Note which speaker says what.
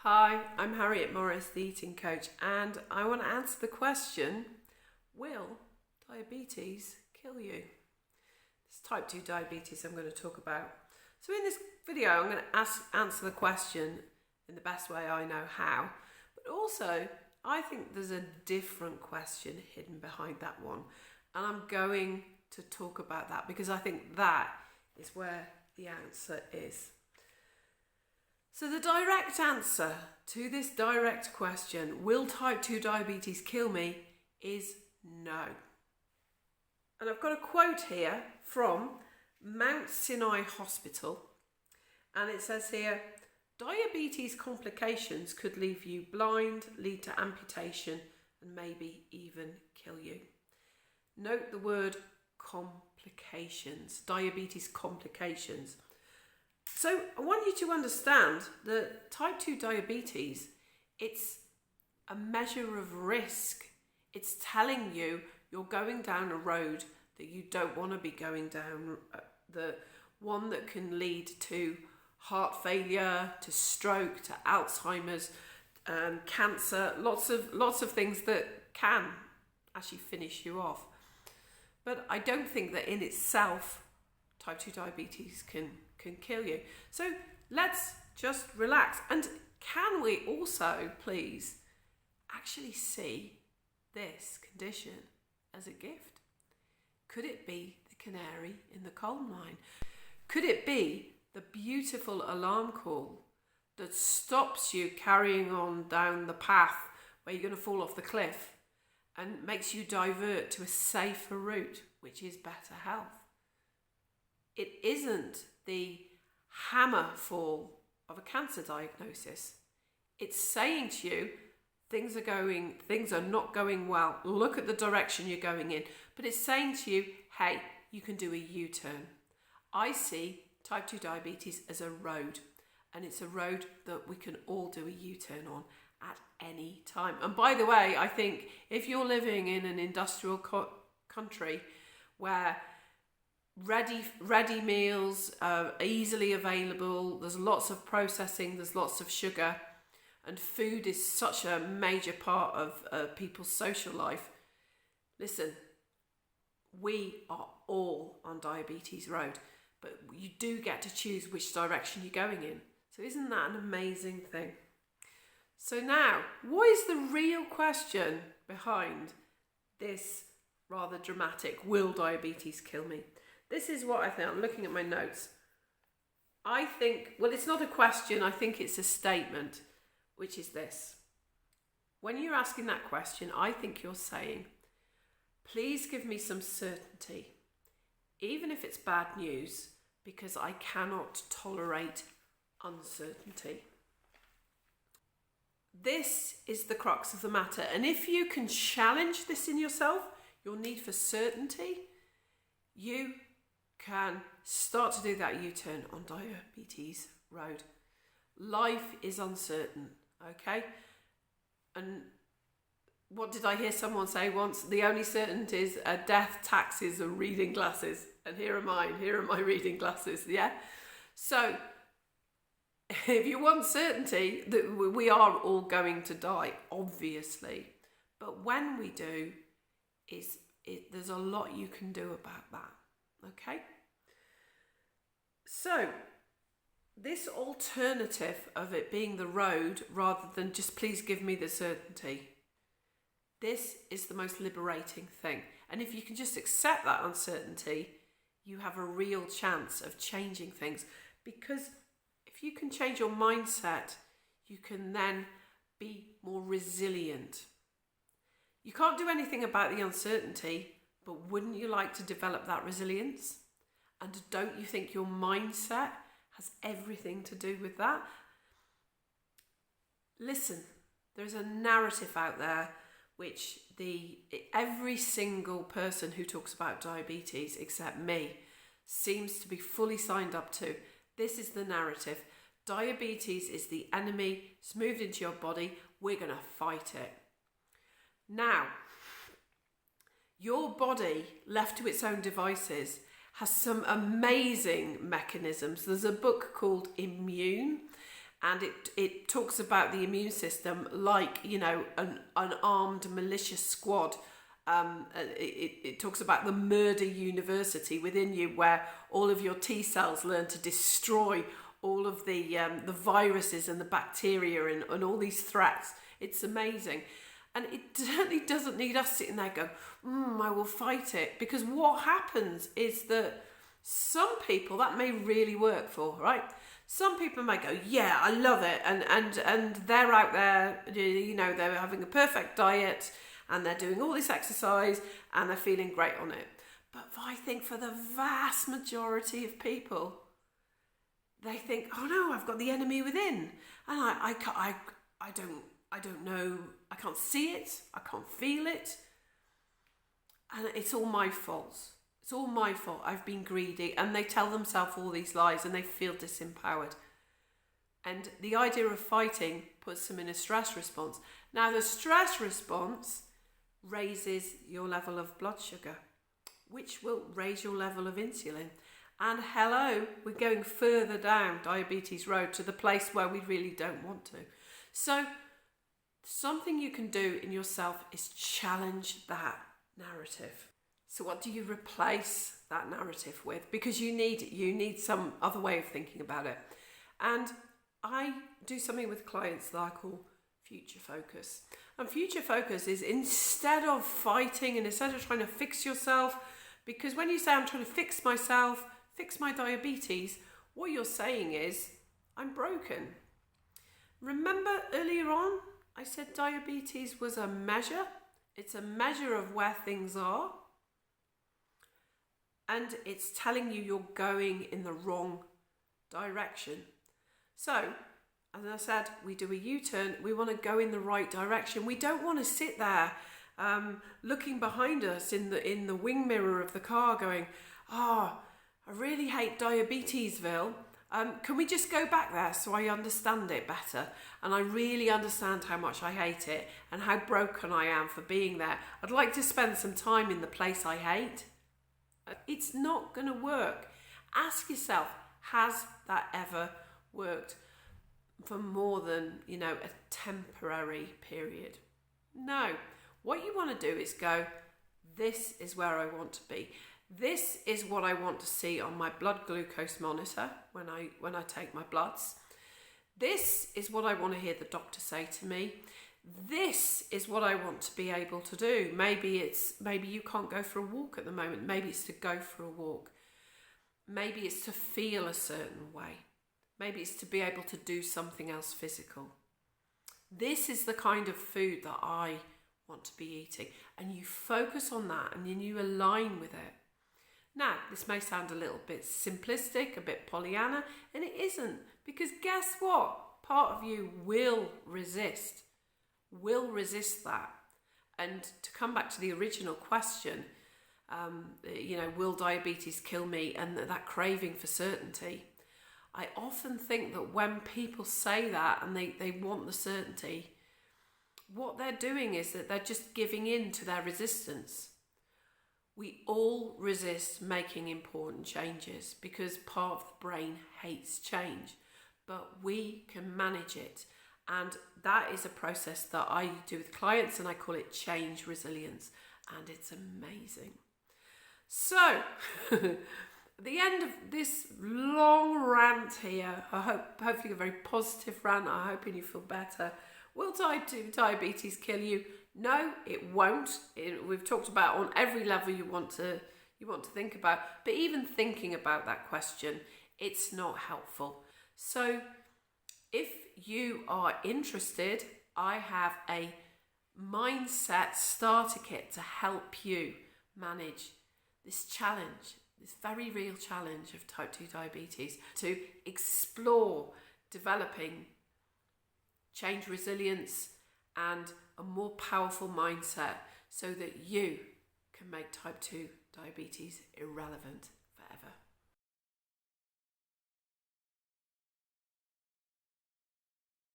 Speaker 1: Hi, I'm Harriet Morris, the eating coach, and I want to answer the question, will diabetes kill you? It's type 2 diabetes I'm going to talk about. So in this video, I'm going to answer the question in the best way I know how, but also I think there's a different question hidden behind that one, and I'm going to talk about that because I think that is where the answer is. So the direct answer to this direct question, will type 2 diabetes kill me, is no. And I've got a quote here from Mount Sinai Hospital, and it says here, diabetes complications could leave you blind, lead to amputation, and maybe even kill you. Note the word complications, diabetes complications. So I want you to understand that type 2 diabetes, it's a measure of risk. It's telling you you're going down a road that you don't want to be going down, the one that can lead to heart failure, to stroke, to Alzheimer's, cancer, lots of things that can actually finish you off. But I don't think that in itself type 2 diabetes can kill you. So let's just relax. And can we also please actually see this condition as a gift? Could it be the canary in the coal mine? Could it be the beautiful alarm call that stops you carrying on down the path where you're going to fall off the cliff and makes you divert to a safer route, which is better health? It isn't the hammer fall of a cancer diagnosis. It's saying to you, things are not going well. Look at the direction you're going in. But it's saying to you, hey, you can do a U-turn. I see type 2 diabetes as a road, and it's a road that we can all do a U-turn on at any time. And by the way, I think if you're living in an industrial country where ready meals are easily available, there's lots of processing, there's lots of sugar, and food is such a major part of people's social life. Listen, we are all on diabetes road, but you do get to choose which direction you're going in. So isn't that an amazing thing? So now, what is the real question behind this rather dramatic, will diabetes kill me? This is what I think. I'm looking at my notes. I think, well, it's not a question. I think it's a statement, which is this. When you're asking that question, I think you're saying, please give me some certainty, even if it's bad news, because I cannot tolerate uncertainty. This is the crux of the matter. And if you can challenge this in yourself, your need for certainty, you can start to do that U-turn on diabetes road. Life is uncertain, okay? And what did I hear someone say once? The only certainty is death, taxes, and reading glasses. And here are mine. Here are my reading glasses, yeah? So if you want certainty, that we are all going to die, obviously. But when we do, there's a lot you can do about that. Okay, so this alternative of it being the road rather than just please give me the certainty, this is the most liberating thing. And if you can just accept that uncertainty, you have a real chance of changing things. Because if you can change your mindset, you can then be more resilient. You can't do anything about the uncertainty, but wouldn't you like to develop that resilience? And don't you think your mindset has everything to do with that? Listen, there's a narrative out there which every single person who talks about diabetes, except me, seems to be fully signed up to. This is the narrative. Diabetes is the enemy. It's moved into your body. We're going to fight it. Now, your body, left to its own devices, has some amazing mechanisms. There's a book called Immune, and it talks about the immune system like, you know, an armed malicious squad. It talks about the murder university within you, where all of your T cells learn to destroy all of the viruses and the bacteria and all these threats. It's amazing. And it certainly doesn't need us sitting there going, I will fight it. Because what happens is that some people that may really work for, right? Some people might go, yeah, I love it. And they're out there, you know, they're having a perfect diet and they're doing all this exercise and they're feeling great on it. But I think for the vast majority of people, they think, oh no, I've got the enemy within. And I don't know, I can't see it, I can't feel it. And it's all my fault. It's all my fault. I've been greedy. And they tell themselves all these lies and they feel disempowered. And the idea of fighting puts them in a stress response. Now, the stress response raises your level of blood sugar, which will raise your level of insulin. And hello, we're going further down diabetes road to the place where we really don't want to. So something you can do in yourself is challenge that narrative. So what do you replace that narrative with? Because you need some other way of thinking about it. And I do something with clients that I call future focus. And future focus is, instead of fighting and instead of trying to fix yourself, because when you say I'm trying to fix myself, fix my diabetes, what you're saying is I'm broken. Remember earlier on I said diabetes was a measure. It's a measure of where things are. And it's telling you you're going in the wrong direction. So, as I said, we do a U-turn. We want to go in the right direction. We don't want to sit there looking behind us in the wing mirror of the car going, I really hate Diabetesville. Can we just go back there so I understand it better? And I really understand how much I hate it and how broken I am for being there. I'd like to spend some time in the place I hate. It's not going to work. Ask yourself, has that ever worked for more than, a temporary period? No. What you want to do is go, this is where I want to be. This is what I want to see on my blood glucose monitor when I take my bloods. This is what I want to hear the doctor say to me. This is what I want to be able to do. Maybe you can't go for a walk at the moment. Maybe it's to go for a walk. Maybe it's to feel a certain way. Maybe it's to be able to do something else physical. This is the kind of food that I want to be eating. And you focus on that and then you align with it. Now, this may sound a little bit simplistic, a bit Pollyanna, and it isn't. Because guess what? Part of you will resist that. And to come back to the original question, will diabetes kill me? And that craving for certainty. I often think that when people say that and they want the certainty, what they're doing is that they're just giving in to their resistance. We all resist making important changes because part of the brain hates change, but we can manage it. And that is a process that I do with clients, and I call it change resilience, and it's amazing. So, at the end of this long rant here, hopefully a very positive rant, I'm hoping you feel better. Will type 2 diabetes kill you? No, it won't. We've talked about on every level you want to think about, but even thinking about that question, it's not helpful. So if you are interested, I have a mindset starter kit to help you manage this challenge, this very real challenge of type 2 diabetes, to explore developing change resilience and a more powerful mindset so that you can make type 2 diabetes irrelevant.